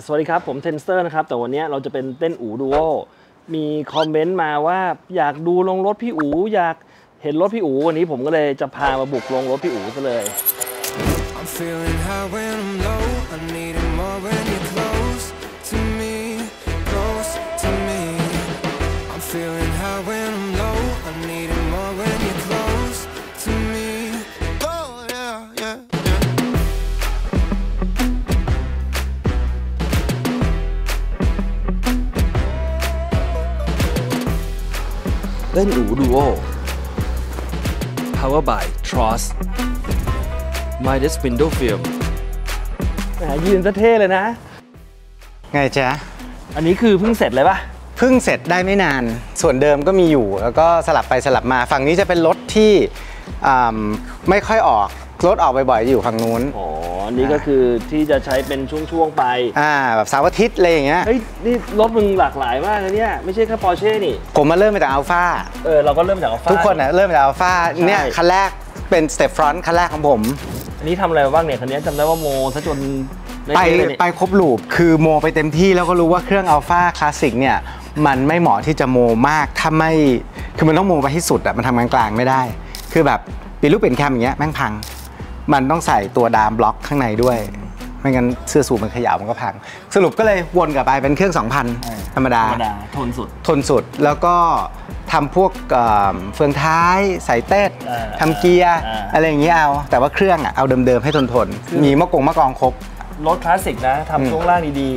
สวัสดีครับผมเทนเซอร์นะครับแต่วันนี้เราจะเป็นเต้นอูดูโอมีคอมเมนต์มาว่าอยากดูลงรถพี่อูอยากเห็นรถพี่อูวันนี้ผมก็เลยจะพามาบุกลงรถพี่อูซะเลยเต้นอูดูโอ Power by Tross Midas Window Film ยืนซะเท่เลยนะไงจ๊ะอันนี้คือเพิ่งเสร็จเลยปะเพิ่งเสร็จได้ไม่นานส่วนเดิมก็มีอยู่แล้วก็สลับไปสลับมาฝั่งนี้จะเป็นรถที่ไม่ค่อยออกรถออกบ่อยๆอยู่ฝั่งนู้นอ๋อนี่ก็คือที่จะใช้เป็นช่วงๆไปแบบเสาร์อาทิตย์อะไรอย่างเงี้ยเฮ้ยนี่รถมึงหลากหลายมากเลยเนี่ยไม่ใช่แค่ปอร์เช่นี่ผมมาเริ่มมาจากอัลฟาเราก็เริ่มจากอัลฟาทุกคนเริ่มจากอัลฟาเนี่ยคันแรกเป็นสเตปฟรอนต์คันแรกของผมอันนี้ทำอะไรบ้างเนี่ยคันนี้จำได้ว่าโมซะจนไปครบลูปคือโมไปเต็มที่แล้วก็รู้ว่าเครื่องอัลฟาคลาสสิกเนี่ยมันไม่เหมาะที่จะโมมากถ้าไม่คือมันต้องโมไปให้สุดมันทำกลางๆไม่ได้คือแบบปีลูกเป็นแคมอย่างเงี้ยแม่งพังมันต้องใส่ตัวดามบล็อกข้างในด้วยไม่งั้นเสื้อสูทมันขยาวมันก็พังสรุปก็เลยวนกลับไปเป็นเครื่อง 2,000 ธรรมดาทนสุดแล้วก็ทำพวกเฟืองท้ายใส่เต้ทำเกียร์อะไรอย่างเงี้ยเอาแต่ว่าเครื่องเอาเดิมๆให้ทนมีมะกองครบรถคลาสสิกนะทำช่วงล่างดี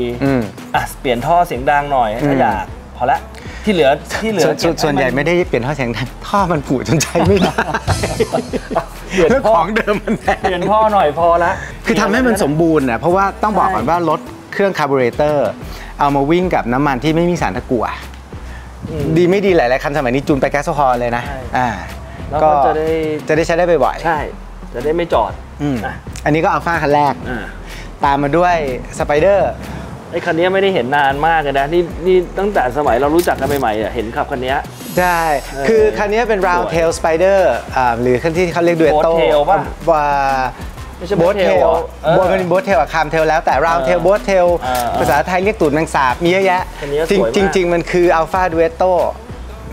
ๆเปลี่ยนท่อเสียงดังหน่อยถ้าอยากพอละที่เหลือส่วนใหญ่ไม่ได้เปลี่ยนท่อเสียงดังท่อมันผุจนใช้ไม่ได้เรื่องของเดิมมันเปลี่ยนท่อหน่อยพอละคือทำให้มันสมบูรณ์นะเพราะว่าต้องบอกก่อนว่ารถเครื่องคาร์บูเรเตอร์เอามาวิ่งกับน้ำมันที่ไม่มีสารตะกั่วดีไม่ดีหลายๆคันสมัยนี้จูนไปแก๊สโซฮอลเลยนะก็จะได้ใช้ได้บ่อยๆใช่จะได้ไม่จอดอันนี้ก็อัลฟาคันแรกตามมาด้วยสไปเดอร์ไอ้คันนี้ไม่ได้เห็นนานมากเลยนะนี่ตั้งแต่สมัยเรารู้จักกันใหม่ๆเห็นขับคันนี้ใช่คือคันนี้เป็น round tail spider หรือคันที่เขาเรียก duetto ว่าไม่ใช่โบ๊ทเทลเป็นโบ๊ทเทลคามเทลแล้วแต่ round tail โบ๊ทเทลภาษาไทยเรียกตูดแมงสาบมีเยอะแยะจริงมันคือ alpha duetto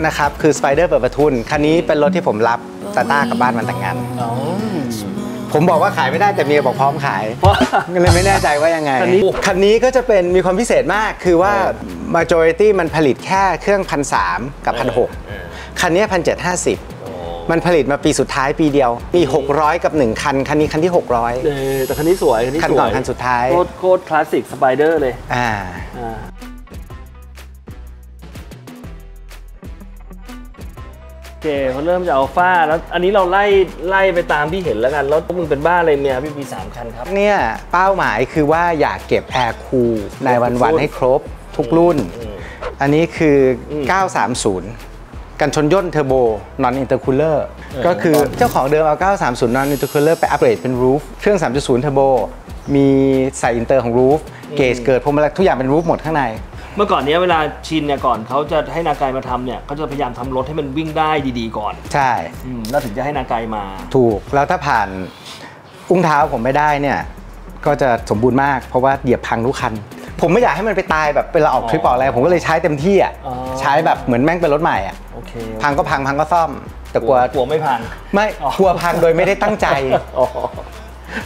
นะครับคือ spider เปิดประทุนคันนี้เป็นรถที่ผมรับตาต้ากับบ้านมันแต่งงานผมบอกว่าขายไม่ได้แต่เมียบอกพร้อมขายเลยไม่แน่ใจว่ายังไงคันนี้ก็จะเป็นมีความพิเศษมากคือว่า majority มันผลิตแค่เครื่อง 1,300 กับ 1,600 คันนี้1,750มันผลิตมาปีสุดท้ายปีเดียวมี600กับ1คันคันนี้คันที่600แต่คันนี้สวยคันก่อนคันสุดท้ายโคตรคลาสสิกสไปเดอร์เลยโอเคเขาเริ่มจากอัลฟาแล้วอันนี้เราไล่ไปตามที่เห็นแล้วกันแล้วมึงเป็นบ้าอะไรเมียพี่มี3 คันครับเนี่ยเป้าหมายคือว่าอยากเก็บแอร์คูลในวันให้ครบทุกรุ่นอันนี้คือ 930 กันชนย่นเทอร์โบ non intercooler ก็คือเจ้าของเดิมเอา 930 non intercooler ไปอัปเกรดเป็น roof เครื่อง 3.0 เทอร์โบมีใส่อินเตอร์ของ roof เกจเกิดพวงมาลัยทุกอย่างเป็น roof หมดข้างในเมื่อก่อนนี้เวลาชินเนี่ยก่อนเขาจะให้นากายมาทำเนี่ยเขาจะพยายามทำรถให้มันวิ่งได้ดีๆก่อนใช่แล้วถึงจะให้นากายมาถูกแล้วถ้าผ่านอุ้งเท้าผมไม่ได้เนี่ยก็จะสมบูรณ์มากเพราะว่าเหยียบพังทุกคันผมไม่อยากให้มันไปตายแบบเวลาออกทริปออกอะไรผมก็เลยใช้เต็มที่ใช้แบบเหมือนแม่งเป็นรถใหม่พังก็พังก็ซ่อมแต่กลัวไม่พังไม่กลัวพังโดยไม่ได้ตั้งใจ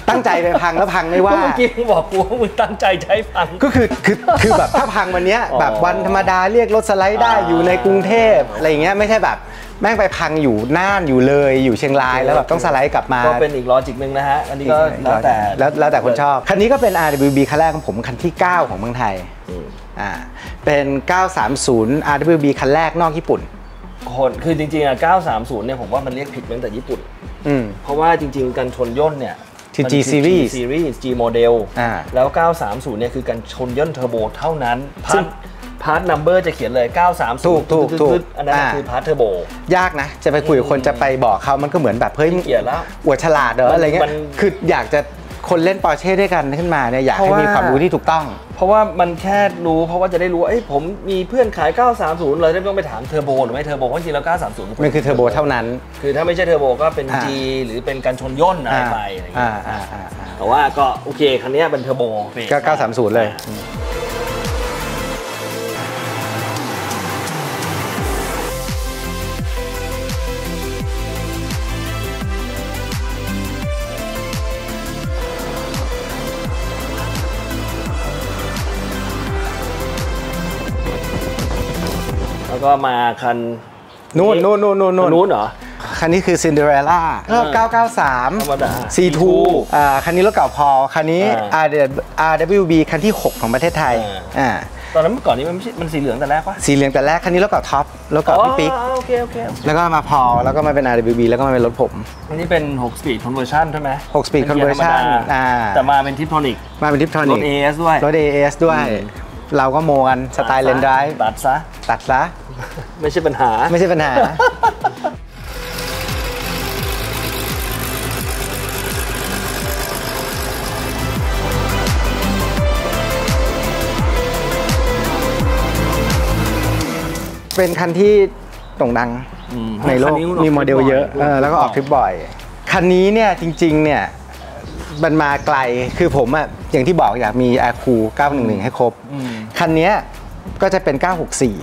ตั้งใจไปพังแล้วพังไม่ว่าเมื่อกี้มึงบอกกูว่ามึงตั้งใจใช้พังก็คือแบบถ้าพังวันนี้แบบวันธรรมดาเรียกรถสไลด์ได้อยู่ในกรุงเทพอะไรอย่างเงี้ยไม่ใช่แบบแม่งไปพังอยู่น่านอยู่เลยอยู่เชียงรายแล้วแบบต้องสไลด์กลับมาก็เป็นอีกลอจิกนึงนะฮะอันนี้ก็แล้วแต่คนชอบคันนี้ก็เป็น RWB คันแรกของผมคันที่9ของเมืองไทยเป็น 930 RWB คันแรกนอกญี่ปุ่นคือจริงๆ930เนี่ยผมว่ามันเรียกผิดตั้งแต่ญี่ปุ่นเพราะว่าจริงๆกันชนย่นเนี่ยG series G model แล้ว930เนี่ยคือการชนย่นเทอร์โบเท่านั้นพาร์ทนัมเบอร์จะเขียนเลย930ถูกอันนั้นคือพาร์ทเทอร์โบยากนะจะไปคุยกับคนจะไปบอกเขามันก็เหมือนแบบเฮ้ยเกียร์แล้วอวดฉลาดเหรออะไรเงี้ยคืออยากจะคนเล่นปอร์เช่ด้วยกันขึ้นมาเนี่ยอยากให้มีความรู้ที่ถูกต้องเพราะว่ามันแค่รู้เพราะว่าจะได้รู้ว่าผมมีเพื่อนขาย930เลยไม่ต้องไปถามเทอร์โบหรือไม่เทอร์โบเพราะจริงแล้ว930มันคือเทอร์โบเท่านั้นคือถ้าไม่ใช่เทอร์โบก็เป็น G หรือเป็นการชนย่นอะไรไปอะไรอย่างเงี้ยแต่ว่าก็โอเคคันนี้เป็นเทอร์โบก็930เลย แล้วก็มาคันนู่นเหรอคันนี้คือ Cinderella 993 ธรรมดา C2 คันนี้รถเก่าพอคันนี้ RWB คันที่ 6 ของประเทศไทยตอนนั้นเมื่อก่อนนี้มันสีเหลืองแต่แรกปะสีเหลืองแต่แรกคันนี้รถเก่าท็อปรถเก่าพี่ปิ๊กโอเคแล้วก็มาพอแล้วก็มาเป็น RWB แล้วก็มาเป็นรถผมอันนี้เป็น6 Speed Conversion ใช่ไหม6 Speed Conversion แต่มาเป็น Tiptronic มาเป็น Tiptronic รถ AS ด้วยรถ AS ด้วยเราก็โมกันสไตล์เลนไดรฟ์ตัดซะไม่ใช่ปัญหาเป็นคันที่โด่งดังในโลกมีโมเดลเยอะแล้วก็ออกทริปบ่อยคันนี้เนี่ยจริงๆเนี่ยมันมาไกลคือผมอ่ะอย่างที่บอกอยากมี Air Cool 911ให้ครบคันนี้ก็จะเป็น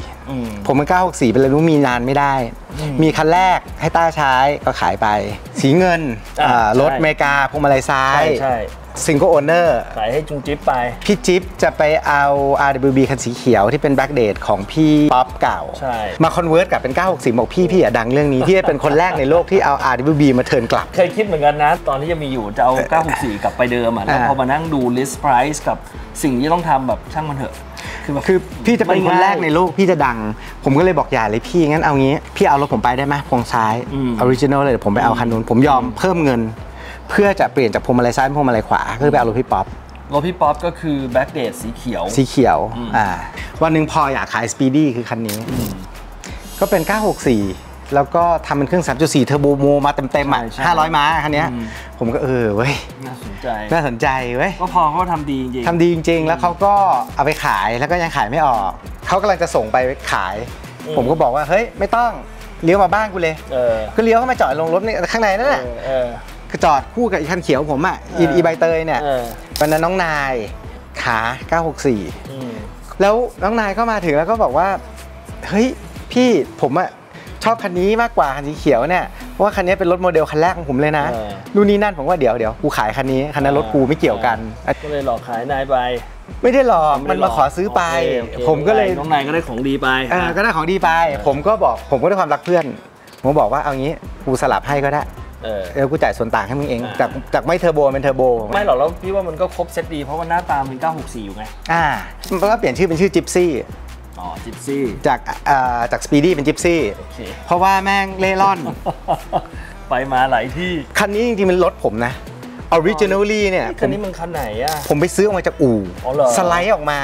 964ผมเป็น964เป็นอะไรรู้มีนานไม่ได้มีคันแรกให้ต้าใช้ก็ขายไปสีเงินรถอเมริกาพวงมาลัยซ้ายซิงเกิลโอเนอร์ขายให้จุงจิ๊บไปพี่จิ๊บจะไปเอา RWB คันสีเขียวที่เป็น Black Date ของพี่ป๊อปเก่ามาคอนเวิร์ตกับเป็น964บอกพี่อย่าดังเรื่องนี้พี่เป็นคนแรกในโลกที่เอา RWB มาเทิร์นกลับเคยคิดเหมือนกันนะตอนที่จะมีอยู่จะเอา964กลับไปเดิมแล้วพอมานั่งดู list price กับสิ่งที่ต้องทำแบบช่างมันเถอะคือพี่จะเป็นคนแรกในโลกพี่จะดังผมก็เลยบอกอย่าเลยพี่งั้นเอางี้พี่เอารถผมไปได้ไหมพวงซ้ายออริจินอลเลยผมไปเอาคันนู้นผมยอมเพิ่มเงินเพื่อจะเปลี่ยนจากพวงมาลัยซ้ายเป็นพวงมาลัยขวาก็ไปเอารถพี่ป๊อปก็คือ Black Date สีเขียววันหนึ่งพออยากขาย Speedy คือคันนี้ก็เป็น964แล้วก็ทำเป็นเครื่อง 3.4 เทอร์โบโมมาเต็มๆ500 ม้าคันนี้ผมก็เว้ยน่าสนใจเว้ยก็พอเขาทำดีจริงแล้วเขาก็เอาไปขายแล้วก็ยังขายไม่ออกเขากำลังจะส่งไปขายผมก็บอกว่าเฮ้ยไม่ต้องเลี้ยวมาบ้านกูเลยก็เลี้ยวเข้ามาจอดลงรถในข้างในนั่นแหละจอดคู่กับอีคันเขียวผมอีใบเตยเนี่ยวันนั้นน้องนายขา964แล้วน้องนายก็มาถึงแล้วก็บอกว่าเฮ้ยพี่ผมชอบคันนี้มากกว่าคันสีเขียวเนี่ยเพราะว่าคันนี้เป็นรถโมเดลคันแรกของผมเลยนะนู่นนี่นั่นผมว่าเดี๋ยวกูขายคันนี้คันนั้นรถกูไม่เกี่ยวกันก็เลยหลอกขายนายไปไม่ได้หลอกมันมาขอซื้อไปผมก็เลยน้องนายก็ได้ของดีไปก็ได้ของดีไปผมก็ด้วยความรักเพื่อนผมบอกว่าเอางี้กูสลับให้ก็ได้กูจ่ายส่วนต่างให้มึงเองจากไม่เทอร์โบเป็นเทอร์โบไม่หรอกแล้วพี่ว่ามันก็ครบเซตดีเพราะว่าหน้าตาเป็น964อยู่ไงมันก็เปลี่ยนชื่อเป็นชื่อจิ๊ปซี่จิปซี่จากสปีดี้เป็นจิปซี่เพราะว่าแม่งเล่ร่อนไปมาหลายที่คันนี้จริงๆมันรถผมนะออริจินอลลี่เนี่ยคันนี้มันคันไหนอ่ะผมไปซื้อออกมาจากอู่สไลด์ออกมา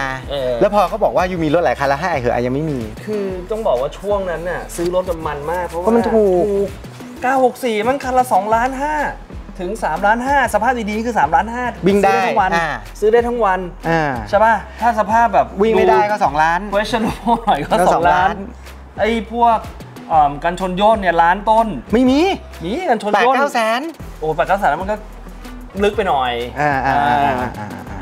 แล้วพอเขาบอกว่ายูมีรถหลายคันแล้วให้เหอะยังไม่มีคือต้องบอกว่าช่วงนั้นน่ะซื้อรถมันมากเพราะว่ามันถูก964มันคันละ2.5 ล้านถึง3.5 ล้านสภาพดีๆคือ3.5 ล้านวิ่งได้ทั้งวันซื้อได้ทั้งวันใช่ป่ะถ้าสภาพแบบวิ่งไม่ได้ก็2 ล้าน questionable หน่อยก็2 ล้านไอ้พวกกันชนโยนเนี่ยล้านต้นไม่มีกันชนโยน8-9 แสนโอ้8-9 แสนแล้วมันก็ลึกไปหน่อย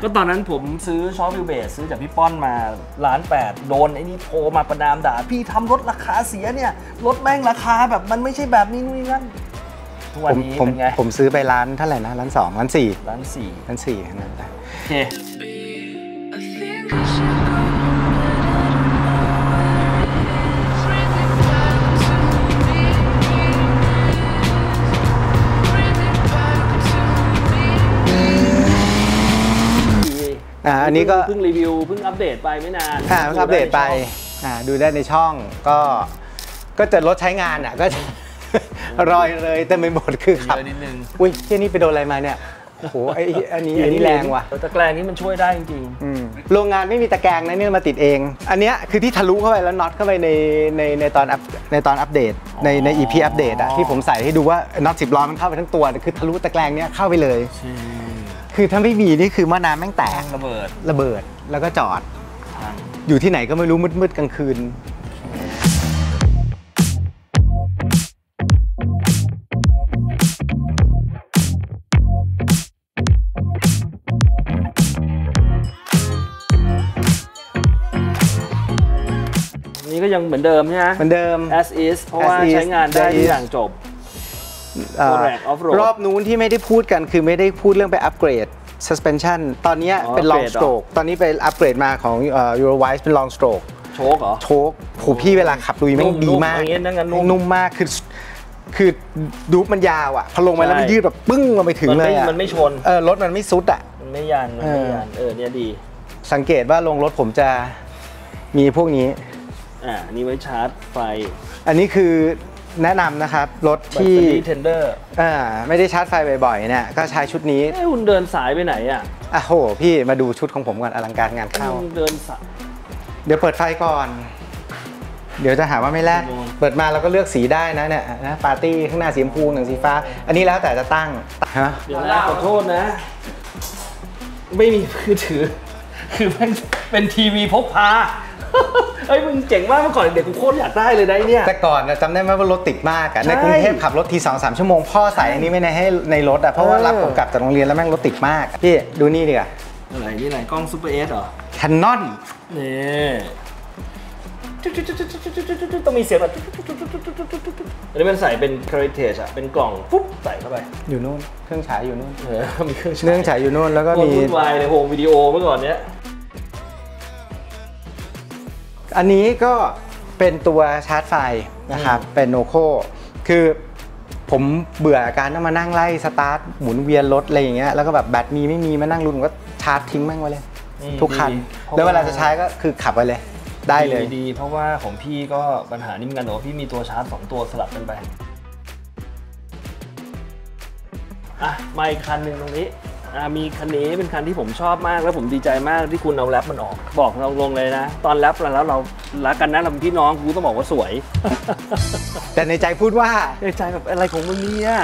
ก็ตอนนั้นผมซื้อช็อปวิวเบสซื้อจากพี่ป้อนมา1.8 ล้านโดนไอ้นี่โทรมาประนามด่าพี่ทำรถราคาเสียเนี่ยรถแม่งราคาแบบมันไม่ใช่แบบนี้นู่นนี่นั่นทุกวันนี้เป็นไงผมซื้อไปล้านเท่าไหร่นะ1.2 ล้าน 1.4 ล้านนั่นแหละโอเคอันนี้ก็เพิ่งรีวิวเพิ่งอัปเดตไปไม่นานอัปเดตไปดูได้ในช่องก็จะรถใช้งานก็รอยเลยแต่ไม่หมดคือขับนิดนึงอุ้ยที่นี่ไปโดนอะไรมาเนี่ยโอ้โหอันนี้แรงว่ะตะแกรงนี้มันช่วยได้จริงๆโรงงานไม่มีตะแกรงนะนี่มาติดเองอันนี้คือที่ทะลุเข้าไปแล้วน็อตเข้าไปในตอนอัปเดตใน EP อัปเดตที่ผมใส่ให้ดูว่าน็อต10 ล้อมันเข้าไปทั้งตัวคือทะลุตะแกรงเนี้ยเข้าไปเลยคือถ้าไม่มีนี่คือหม้อน้ำแม่งแตกระเบิดแล้วก็จอดอยู่ที่ไหนก็ไม่รู้มืดๆกลางคืนนี่ก็ยังเหมือนเดิมใช่ไหมเหมือนเดิม as is เพราะว่าใช้งานได้ทุกอย่างจบรอบนู้นที่ไม่ได้พูดกันคือไม่ได้พูดเรื่องไปอัปเกรด suspension ตอนนี้เป็น long stroke ตอนนี้ไปอัปเกรดมาของ Eurowise เป็น long stroke โชคเหรอโชคโหพี่เวลาขับลุยแม่งดีมากนุ่มมากคือดูมันยาวอ่ะพอลงมาแล้วมันยืดแบบปึ้งลงไปถึงเลยมันไม่ชนรถมันไม่ซุดอ่ะมันไม่ยันเนี่ยดีสังเกตว่าลงรถผมจะมีพวกนี้นี่ไว้ชาร์จไฟอันนี้คือแนะนำนะครับรถที่เทนเดอร์ไม่ได้ชาร์จไฟบ่อยๆเนี่ยก็ใช้ชุดนี้คุณเดินสายไปไหนโหพี่มาดูชุดของผมก่อนอลังการงานเข้าเดินสายเดี๋ยวเปิดไฟก่อนเดี๋ยวจะหาว่าไม่แลกเปิดมาเราก็เลือกสีได้นะเนี่ยนะปาร์ตี้ข้างหน้าสีชมพูหนึ่งสีฟ้าอันนี้แล้วแต่จะตั้งเดี๋ยวขอโทษนะไม่มีมือถือคือเป็นทีวีพกพาเฮ้ยมึงเจ๋งมากเมื่อก่อนเด็กกูโคตรอยากได้เลยได้เนี่ยแต่ก่อนจำได้ไหมว่ารถติดมากในกรุงเทพขับรถที 2-3 ชั่วโมงพ่อใส่อันนี้ไม่ให้ในรถเพราะว่ารับผมกลับจากโรงเรียนแล้วแม่งรถติดมากพี่ดูนี่ดิอะไรนี่อะไรกล้องซูเปอร์เอสเหรอแคนนอนนี่ต้องมีเสียงแบบอันนี้มันใส่เป็น Heritage เป็นกล่องปุ๊บใส่เข้าไปอยู่นู่นเครื่องฉายอยู่นู่นมีเครื่องฉายอยู่นู่นแล้วก็มีวุ่นวายในโฮมวิดีโอเมื่อก่อนเนี้ยอันนี้ก็เป็นตัวชาร์จไฟนะครับเป็นโนโคคือผมเบื่อการต้องมานั่งไล่สตาร์ทหมุนเวียนรถอะไรอย่างเงี้ยแล้วก็แบบแบตมีไม่มีมานั่งลุ้นก็ชาร์จทิ้งแม่งไว้เลยทุกคันแล้วเวลาจะใช้ก็คือขับไปเลยได้เลยดีเพราะว่าของพี่ก็ปัญหานี้เหมือนกันแต่ว่าพี่มีตัวชาร์จ2ตัวสลับกันไปมาอีกคันหนึ่งตรงนี้มีคันนี้เป็นคันที่ผมชอบมากแล้วผมดีใจมากที่คุณเอาแรปมันออกบอกลงเลยนะตอนแรปแล้วเรารักกันนะเราเป็นพี่น้องกูต้องบอกว่าสวยแต่ในใจพูดว่าในใจแบบอะไรของมึงเนี่ย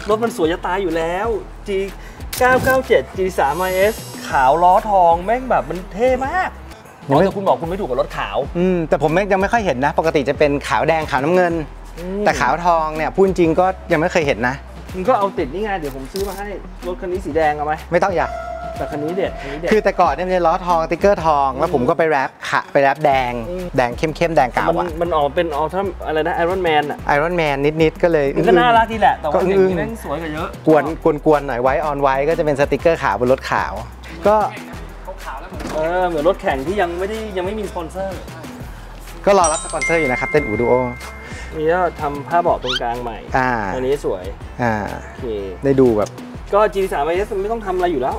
รถมันสวยจะตายอยู่แล้ว G997 G3 RS ขาวล้อทองแม่งแบบมันเท่มากแต่คุณบอกคุณไม่ถูกกับรถขาวแต่ผมยังไม่ค่อยเห็นนะปกติจะเป็นขาวแดงขาวน้ำเงินแต่ขาวทองเนี่ยพูดจริงก็ยังไม่เคยเห็นนะมึงก็เอาติดนี่ไงเดี๋ยวผมซื้อมาให้รถคันนี้สีแดงเอาไหมไม่ต้องอยากแต่คันนี้เด็ดคือแต่ก่อนเนี่ยมันล้อทองติ๊กเกอร์ทองแล้วผมก็ไปแรปแดงเข้มแดงเก่ามันออกเป็นถ้าอะไรนะไอรอนแมนไอรอนแมนนิดก็เลยมันก็น่ารักดีแหละแต่ว่าอย่างนี้แม่งสวยกว่าเยอะกวนหน่อยไว้ออนไว้ก็จะเป็นสติ๊กเกอร์ขาวบนรถขาวก็เหมือนรถแข่งที่ยังไม่มีสปอนเซอร์ก็รอรับสปอนเซอร์อยู่นะครับเต้นอูดูโอนี่ก็ทำผ้าเบาะตรงกลางใหม่อันนี้สวยโอเคได้ดูแบบก็ G3 RS ไม่ต้องทำอะไรอยู่แล้ว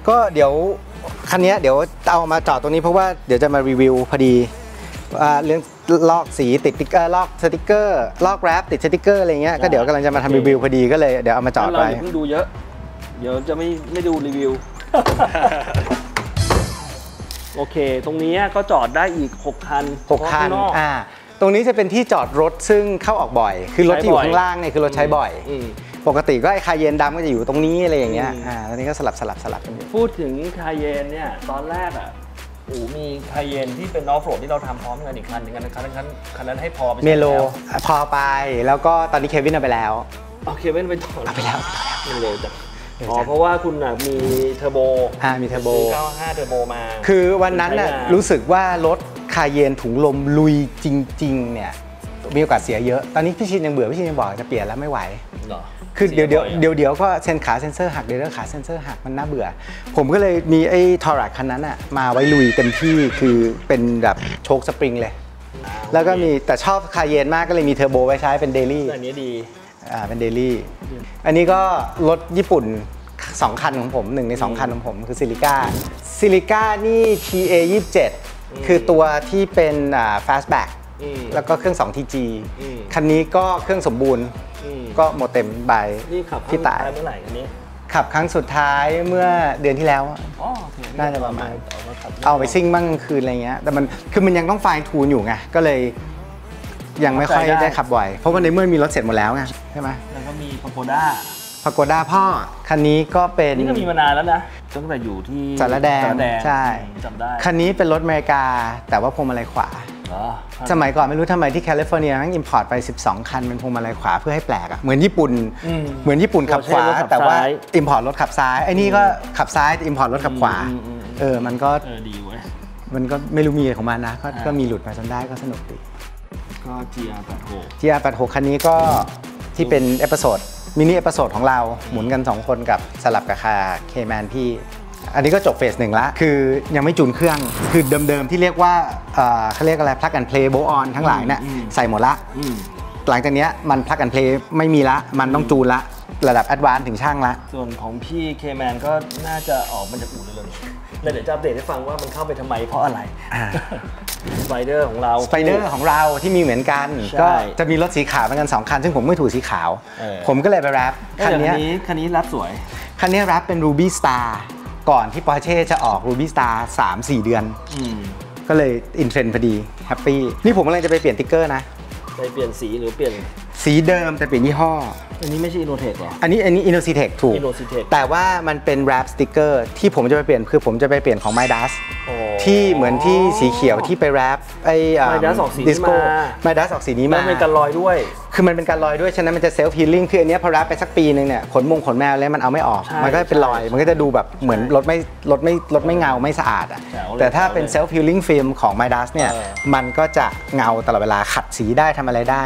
ก็เดี๋ยวคันนี้เดี๋ยวเอามาจอดตรงนี้เพราะว่าเดี๋ยวจะมารีวิวพอดีเรื่องลอกสีติดติ๊กเกอร์ลอกสติ๊กเกอร์ลอกแรปติดสติ๊กเกอร์อะไรเงี้ยก็เดี๋ยวกำลังจะมาทำรีวิวพอดีก็เลยเดี๋ยวเอามาจอดไปเพิ่งดูเยอะเดี๋ยวจะไม่ดูรีวิวโอเคตรงนี้ก็จอดได้อีก6 คันตรงนี้จะเป็นที่จอดรถซึ่งเข้าออกบ่อยคือรถที่อยู่ข้างล่างเนี่ยคือรถใช้บ่อยปกติก็ไอ้คาเยนดำก็จะอยู่ตรงนี้อะไรอย่างเงี้ยตอนนี้ก็สลับกันอยู่พูดถึงคาเยนเนี่ยตอนแรกมีคาเยนที่เป็นออฟโรดที่เราทำพร้อมกันอีกคันนึงคันนั้นให้พอไปเมโลพอไปแล้วก็ตอนนี้เควินเอาไปแล้วเควินไปต่อเอาไปแล้วเร็วจังเพราะว่าคุณมีเทอร์โบมีเทอร์โบ95เทอร์โบมาคือวันนั้นน่ะรู้สึกว่ารถคาเยนถุงลมลุยจริงๆเนี่ยมีโอกาสเสียเยอะตอนนี้พี่ชินยังเบื่อพี่ชินยังบอกจะเปลี่ยนแล้วไม่ไหวคือเดี๋ยวก็เซนเซอร์หักเดี๋ยวขาเซนเซอร์หักมันน่าเบื่อผมก็เลยมีไอ้ทอรักคันนั้นอะมาไว้ลุยเต็มที่คือเป็นแบบโชคสปริงเลยแล้วก็มีแต่ชอบคาเยนมากก็เลยมีเทอร์โบไว้ใช้เป็นเดลี่อันนี้ดีเป็นเดลี่อันนี้ก็รถญี่ปุ่น2 คันของผม1 ใน 2 คันของผมคือซิลิก้านี่ TA27 คือตัวที่เป็นfastback แล้วก็เครื่อง 2TG คันนี้ก็เครื่องสมบูรณ์ก็หมดเต็มใบที่ตายเมื่อไหร่คันนี้ขับครั้งสุดท้ายเมื่อเดือนที่แล้วน่าจะประมาณเอาไปซิ่งบ้างคืนอะไรเงี้ยแต่มันคือมันยังต้องไฟล์ทูนอยู่ไงก็เลยยังไม่ค่อยได้ขับบ่อยเพราะว่าในเมื่อมีรถเสร็จหมดแล้วไงใช่ไหมแล้วก็มีพาโกด้าพ่อคันนี้ก็เป็นนี่ก็มีมานานแล้วนะตั้งแต่อยู่ที่สารแดงใช่จำได้คันนี้เป็นรถอเมริกาแต่ว่าพวงมาลัยขวาสมัยก่อนไม่รู้ทำไมที่แคลิฟอร์เนียแม่งอิมพอร์ตไป12 คันเป็นพวงมาลัยขวาเพื่อให้แปลกอ่ะเหมือนญี่ปุ่นขับขวาแต่ว่าอิมพอร์ตรถขับซ้ายไอ้นี่ก็ขับซ้ายอิมพอร์ตรถขับขวามันก็ดีเว้ยมันก็ไม่รู้มีของมันนะก็มีหลุดมาจนได้ก็สนุกดีก็ GR86 คันนี้ก็ที่เป็นเอพิโซดมินิเอพิโซดของเราหมุนกัน2 คนกับสลับกับคาเคแมนพี่ อันนี้ก็จบเฟส 1ละคือยังไม่จูนเครื่องคือเดิมๆที่เรียกว่าเขาเรียกอะไร plug and play bolt on ทั้งหลายเนี่ยใส่หมดละหลังจากนี้มัน plug and play ไม่มีละมันต้องจูนละระดับ advanced ถึงช่างละส่วนของพี่ K-Man ก็น่าจะออกมาจากอู่เลยแล้วเดี๋ยวจะอัปเดตให้ฟังว่ามันเข้าไปทำไมเพราะอะไรสไปเดอร์ของเราที่มีเหมือนกันก็จะมีรถสีขาวเหมือนกัน2คันซึ่งผมไม่ถูกสีขาวผมก็เลยไปแรปคันนี้แรปสวยคันนี้แรปเป็น Ruby Star ก่อนที่ Porsche จะออก Ruby Star 3-4 เดือนก็เลยอินเทรนด์พอดีแฮปปี้นี่ผมกำลังจะไปเปลี่ยนติ๊กเกอร์นะไปเปลี่ยนสีหรือเปลี่ยนสีเดิมแต่เปลี่ยนยี่ห้ออันนี้ไม่ใช่ Innotech หรออันนี้ Innotech ถูกแต่ว่ามันเป็น wrap sticker ที่ผมจะไปเปลี่ยนคือผมจะไปเปลี่ยนของ Midas ที่เหมือนที่สีเขียวที่ไป wrap ไอ้ Midas ออกสีนี้มา Midas ออกสีนี้มามันเป็นการลอยด้วยคือมันเป็นการลอยด้วยฉะนั้นมันจะ self healing คืออันนี้พอ wrap ไปสักปีนึงเนี่ยขนแมวแล้วมันเอาไม่ออกมันก็เป็นรอยมันก็จะดูแบบเหมือนรถไม่เงาไม่สะอาดอ่ะแต่ถ้าเป็น self healing film ของ Midas เนี่ยมันก็จะเงาตลอดเวลาขัดสีได้ทำอะไรได้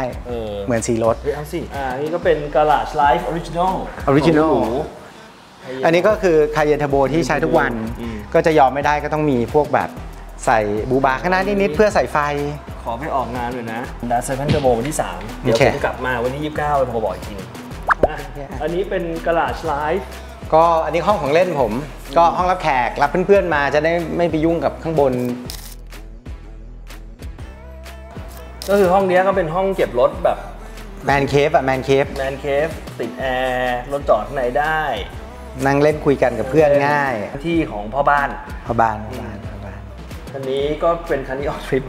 เหมือนสีรถเอาสินี่ก็เป็น Garage Life Original อันนี้ก็คือคาเยนเทอร์โบที่ใช้ทุกวันก็จะยอมไม่ได้ก็ต้องมีพวกแบบใส่บูบาข้างหน้านิดๆเพื่อใส่ไฟขอไปออกงานเลยนะดาเซนเทอร์โบวันที่3เดี๋ยวผมกลับมาวันที่29ไปโทรบอกอีกทีนึงอันนี้เป็น Garage Life ก็อันนี้ห้องของเล่นผมก็ห้องรับแขกรับเพื่อนๆมาจะได้ไม่ไปยุ่งกับข้างบนก็คือห้องนี้ก็เป็นห้องเก็บรถแบบแมนเคฟติดแอร์รถจอดข้างในได้นั่งเล่นคุยกันกับเพื่อนง่ายที่ของพ่อบ้านคันนี้ก็เป็นคันนี้ออกทริป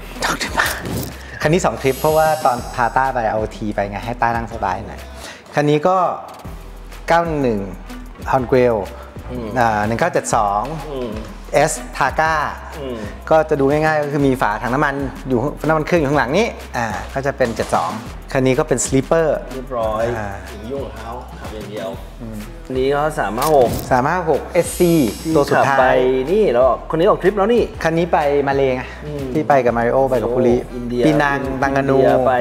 คันนี้2ทริปเพราะว่าตอนพาต้าไปเอาทีไปไงให้ต้านั่งสบายหน่อยคันนี้ก็911 Hongwell 1972 S Targa ก็จะดูง่ายๆก็คือมีฝาถังน้ำมันอยู่น้ำมันเครื่องอยู่ข้างหลังนี้ก็จะเป็น72คันนี้ก็เป็น Sleeper เรียบร้อยถึงยุ่งกับเขาขับอย่างเดียวอันนี้ก็356 SC ตัวสุดท้ายไปนี่แล้วคนนี้ออกทริปแล้วนี่คันนี้ไปมาเลไงที่ไปกับมาริโอไปกับปุริปีนังตังกานูไป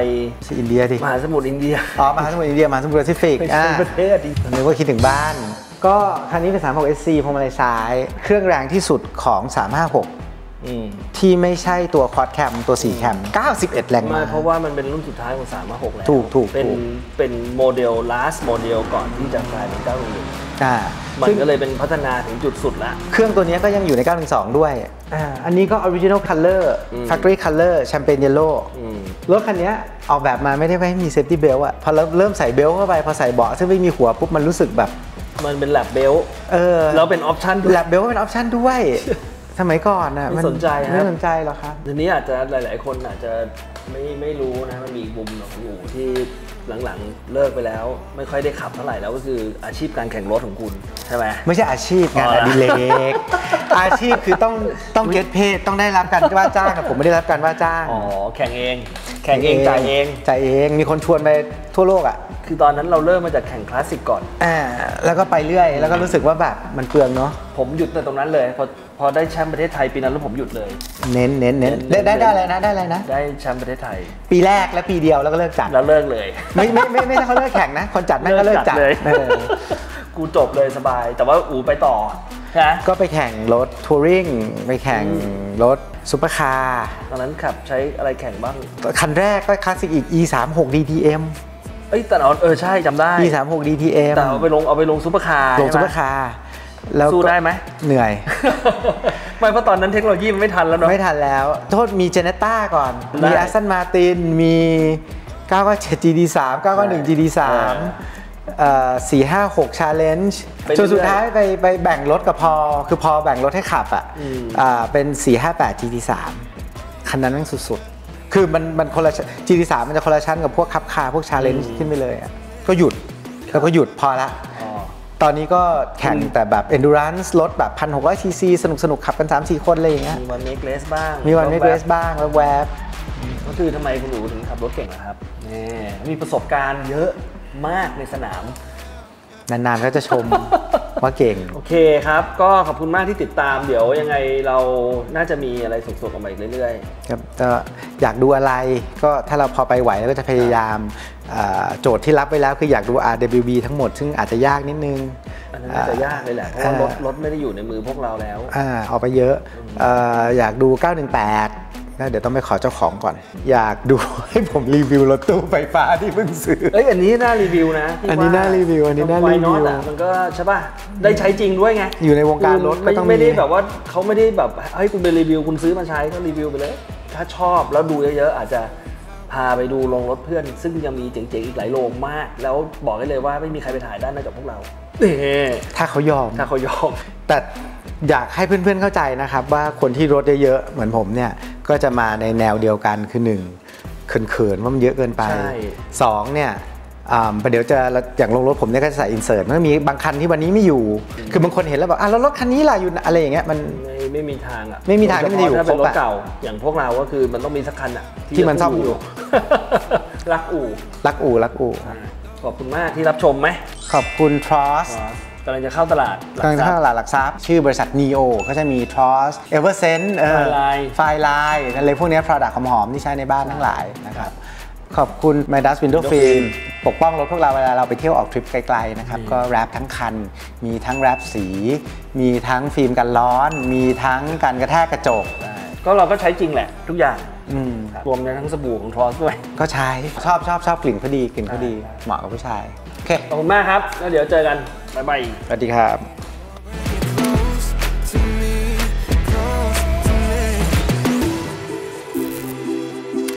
อินเดียดิมหาสมุทรอินเดียมหาสมุทรอินเดียมหาสมุทรแปซิฟิกประเทศดินึกว่าคิดถึงบ้านก็คันนี้เป็น36 SC พวงมาลัยซ้ายเครื่องแรงที่สุดของ356ที่ไม่ใช่ตัวคอร์ดแคมตัว4แคม91แรงม้าเพราะว่ามันเป็นรุ่นสุดท้ายของ356แล้วถูกเป็นโมเดล last โมเดลก่อนที่จะกลายเป็น911มันก็เลยเป็นพัฒนาถึงจุดสุดละเครื่องตัวนี้ก็ยังอยู่ใน912ด้วยอันนี้ก็ original color factory color champagne yellow รถคันนี้ออกแบบมาไม่ได้ให้มี safety belt อะพอเริ่มใส่เบลเข้าไปพอใส่เบาะซึ่งไม่มีหัวปุ๊บมันรู้สึกแบบมันเป็นแลบเบลแล้วเป็นออปชั่นด้วยแลบเบลเป็นออปชั่นด้วยสมัยก่อนน่ะไม่สนใจหรอครับทีนี้อาจจะหลายๆคนอาจจะไม่รู้นะมันมีมุมของอู่ที่หลังๆเลิกไปแล้วไม่ค่อยได้ขับเท่าไหร่แล้วก็คืออาชีพการแข่งรถของคุณใช่ไหมไม่ใช่อาชีพงานอดิเรกอาชีพคือต้องเก็ตเพจต้องได้รับการว่าจ้างผมไม่ได้รับการว่าจ้างแข่งเองจ่ายเองมีคนชวนไปทั่วโลกอ่ะคือตอนนั้นเราเริ่มมาจากแข่งคลาสสิกก่อนแล้วก็ไปเรื่อยแล้วก็รู้สึกว่าแบบมันเปลืองเนาะผมหยุดในตรงนั้นเลยพอได้แชมป์ประเทศไทยปีนั้นแล้วผมหยุดเลยเน้นได้อะไรนะได้แชมป์ประเทศไทยปีแรกและปีเดียวแล้วก็เลิกจัดแล้วเลิกเลยไม่ใช่เขาเลิกแข่งนะคนจัดแม่งก็เลิกจัดเลยกูจบเลยสบายแต่ว่าอูไปต่อก็ไปแข่งรถทัวริงไปแข่งรถซุปเปอร์คาร์ตอนนั้นขับใช้อะไรแข่งบ้างคันแรกก็คลาสสิกอีก E36 DTM แต่ใช่จำได้ E36 DTM แต่เอาไปลงซุปเปอร์คาร์แล้วสู้ได้ไหมเหนื่อยไม่เพราะตอนนั้นเทคโนโลยีมันไม่ทันแล้วเนาะไม่ทันแล้วโทษมีเจเนต้าก่อนมี Aston Martin มี997 GT3 991 GT3 456 Challenge จนสุดท้ายไปแบ่งรถกับคือพอแบ่งรถให้ขับเป็น458 GT3 คันนั้นแม่งสุดๆคือมันคนละ GT3 มันจะคนละชั้นกับพวกคับคาร์พวก Challenge ขึ้นไปเลยก็หยุดพอละตอนนี้ก็แข่งแต่แบบ endurance รถแบบ 1,600 cc สนุกขับกัน 3-4 คนอะไรอย่างเงี้ยมีวัน make race บ้างแล้วแวบก็คือทำไมคุณหนูถึงขับรถเก่งนะครับมีประสบการณ์เยอะมากในสนามนานๆก็จะชม ว่าเก่งโอเคครับก็ขอบคุณมากที่ติดตามเดี๋ยวยังไงเราน่าจะมีอะไรสดๆออกมาอีกเรื่อยๆครับอยากดูอะไรก็ถ้าเราพอไปไหวแล้วก็จะพยายามโจทย์ที่รับไว้แล้วคืออยากดู RWB ทั้งหมดซึ่งอาจจะยากนิดนึงอันนั้นน่าจะยากเลยแหละเพราะว่ารถไม่ได้อยู่ในมือพวกเราแล้วออกไปเยอะอยากดู918เดี๋ยวต้องไปขอเจ้าของก่อนอยากดูให้ผมรีวิวรถตู้ไฟฟ้าที่เพิ่งซื้ออันนี้น่ารีวิวนะอันนี้น่ารีวิวมันก็ใช่ป่ะได้ใช้จริงด้วยไงอยู่ในวงการรถก็ต้องไม่ได้แบบว่าเขาไม่ได้แบบให้คุณไปรีวิวคุณซื้อมาใช้ก็รีวิวไปเลยถ้าชอบแล้วดูเยอะๆอาจจะพาไปดูโรงรถเพื่อนซึ่งยังมีเจ๋งๆอีกหลายโรงมากแล้วบอกได้เลยว่าไม่มีใครไปถ่ายได้นอกจากพวกเราถ้าเขายอมแต่อยากให้เพื่อนๆเข้าใจนะครับว่าคนที่รถเยอะๆเหมือนผมเนี่ยก็จะมาในแนวเดียวกันคือ1เขินๆว่ามันเยอะเกินไป2เนี่ยเดี๋ยวจะอย่างลงรถผมเนี่ยก็จะใส่อินเสิร์ตมันมีบางคันที่วันนี้ไม่อยู่คือบางคนเห็นแล้วแบบแล้วรถคันนี้ล่ะอยู่อะไรอย่างเงี้ยมันไม่มีทางไม่มีทางที่มันจะอยู่ถ้าเป็นรถเก่าอย่างพวกเราก็คือมันต้องมีสักคันที่มันซ่อมอยู่รักอู่ขอบคุณมากที่รับชมไหมขอบคุณ Trustกำลังจะเข้าตลาดหลักทรัพย์ชื่อบริษัท NEO ก็จะมี Trust Eversense ไฟไลน์อะไรพวกนี้ product หอมๆที่ใช้ในบ้านทั้งหลายนะครับขอบคุณ Midas Window Film ปกป้องรถพวกเราเวลาเราไปเที่ยวออกทริปไกลๆนะครับก็แรปทั้งคันมีทั้งแรปสีมีทั้งฟิล์มกันร้อนมีทั้งการกระแทกกระจกก็เราก็ใช้จริงแหละทุกอย่างรวมทั้งสบู่ของ Trust ด้วยก็ใช้ชอบกลิ่นพอดีเหมาะกับผู้ชายโอเคขอบคุณมากครับแล้วเดี๋ยวเจอกันบ๊ายบายสวัสดีครับ